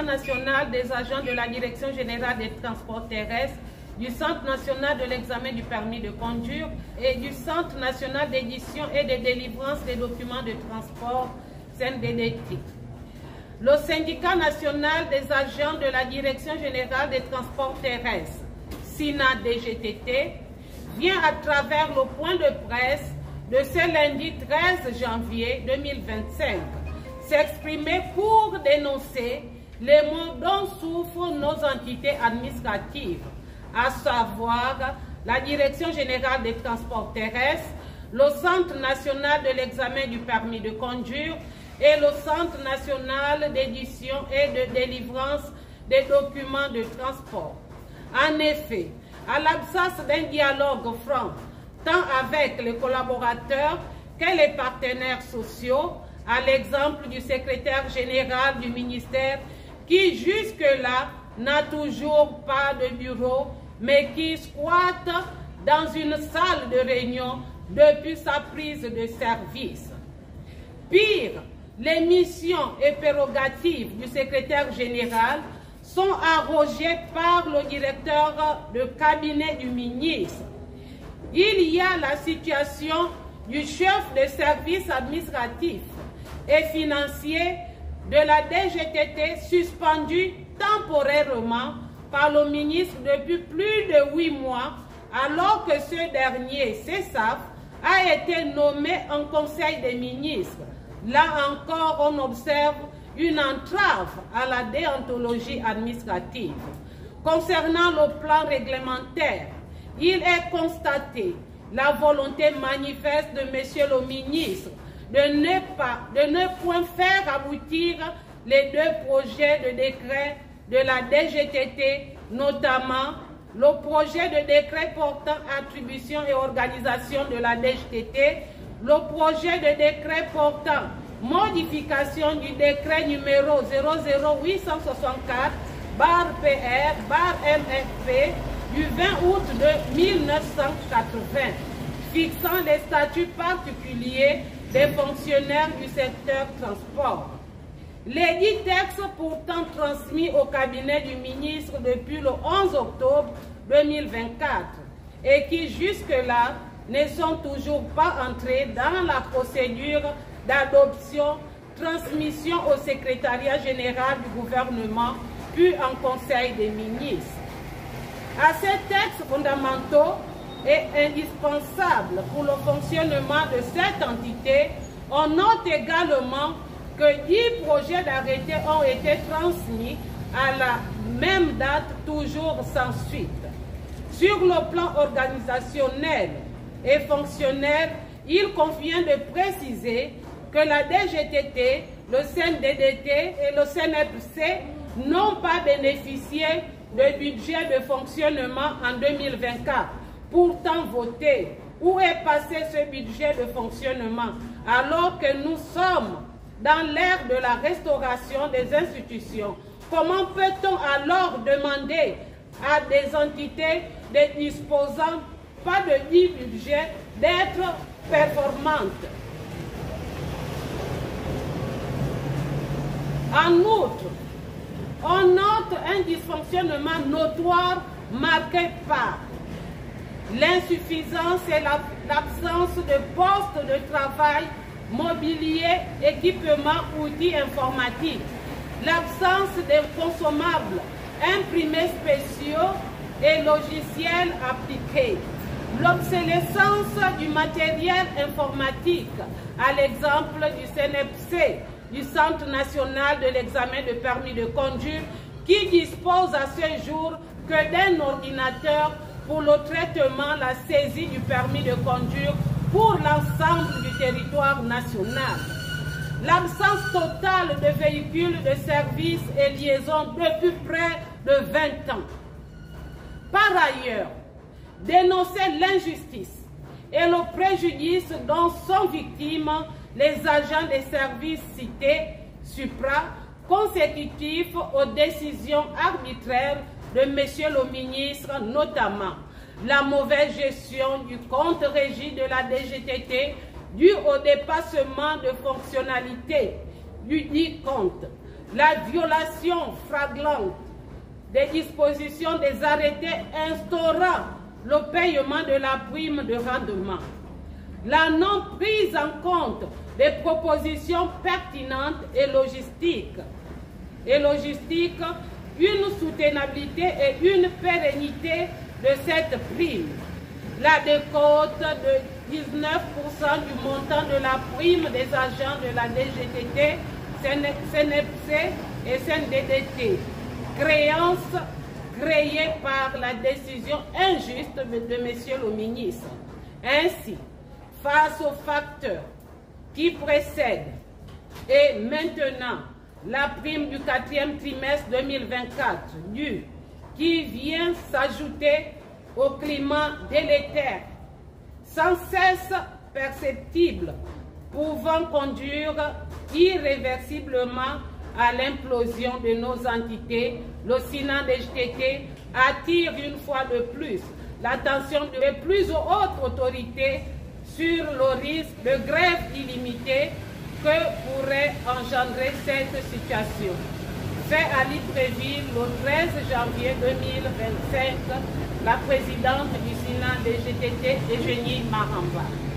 syndicat national des agents de la Direction générale des transports terrestres, du Centre national de l'examen du permis de conduire et du Centre national d'édition et de délivrance des documents de transport, CNDDT. Le syndicat national des agents de la Direction générale des transports terrestres, SINA-DGTT, vient à travers le point de presse de ce lundi 13 janvier 2025 s'exprimer pour dénoncer les maux dont souffrent nos entités administratives, à savoir la Direction générale des transports terrestres, le Centre national de l'examen du permis de conduire et le Centre national d'édition et de délivrance des documents de transport. En effet, à l'absence d'un dialogue franc, tant avec les collaborateurs que les partenaires sociaux, à l'exemple du secrétaire général du ministère qui jusque-là n'a toujours pas de bureau, mais qui squatte dans une salle de réunion depuis sa prise de service. Pire, les missions et prérogatives du secrétaire général sont arrogées par le directeur de cabinet du ministre. Il y a la situation du chef de service administratif et financier de la DGTT suspendu temporairement par le ministre depuis plus de 8 mois, alors que ce dernier, CESAF, a été nommé en Conseil des ministres. Là encore, on observe une entrave à la déontologie administrative. Concernant le plan réglementaire, il est constaté la volonté manifeste de M. le ministre de ne point faire aboutir les 2 projets de décret de la DGTT, notamment le projet de décret portant attribution et organisation de la DGTT, le projet de décret portant modification du décret numéro 00864/PR/MFP du 20 août de 1980, fixant les statuts particuliers des fonctionnaires du secteur transport. Les 10 textes pourtant transmis au cabinet du ministre depuis le 11 octobre 2024 et qui jusque-là ne sont toujours pas entrés dans la procédure d'adoption, transmission au secrétariat général du gouvernement puis en conseil des ministres. À ces textes fondamentaux et indispensables pour le fonctionnement de cette entité, on note également que 10 projets d'arrêté ont été transmis à la même date, toujours sans suite. Sur le plan organisationnel et fonctionnel, il convient de préciser que la DGTT, le CNDDT et le CNEPC n'ont pas bénéficié de budget de fonctionnement en 2024, pourtant voté. Où est passé ce budget de fonctionnement alors que nous sommes dans l'ère de la restauration des institutions? Comment peut-on alors demander à des entités ne disposant pas de budget d'être performantes? En outre, on note un dysfonctionnement notoire marqué par l'insuffisance et l'absence de postes de travail, mobilier, équipement, outils informatiques, l'absence de consommables, imprimés spéciaux et logiciels appliqués, l'obsolescence du matériel informatique, à l'exemple du CNEPC, du Centre national de l'examen de permis de conduire, qui dispose à ce jour que d'un ordinateur pour le traitement, la saisie du permis de conduire pour l'ensemble du territoire national. L'absence totale de véhicules de service et liaison depuis près de 20 ans. Par ailleurs, dénoncer l'injustice et le préjudice dont sont victimes les agents des services cités, supra, consécutifs aux décisions arbitraires de M. le ministre, notamment la mauvaise gestion du compte régie de la DGTT dû au dépassement de fonctionnalités du dit compte, la violation flagrante des dispositions des arrêtés instaurant le paiement de la prime de rendement, la non prise en compte des propositions pertinentes et logistiques, une soutenabilité et une pérennité de cette prime, la décote de 19% du montant de la prime des agents de la DGTT, CNEPC et CNDDT, créance créée par la décision injuste de M. le ministre. Ainsi, face aux facteurs qui précèdent et maintenant la prime du 4e trimestre 2024 qui vient s'ajouter au climat délétère sans cesse perceptible, pouvant conduire irréversiblement à l'implosion de nos entités, le SINA-DGTT attire une fois de plus l'attention des plus hautes autorités sur le risque de grève illimitée que pourrait engendrer cette situation. Fait à Libreville le 13 janvier 2025, la présidente du SINA-DGTT, Eugénie Maramba.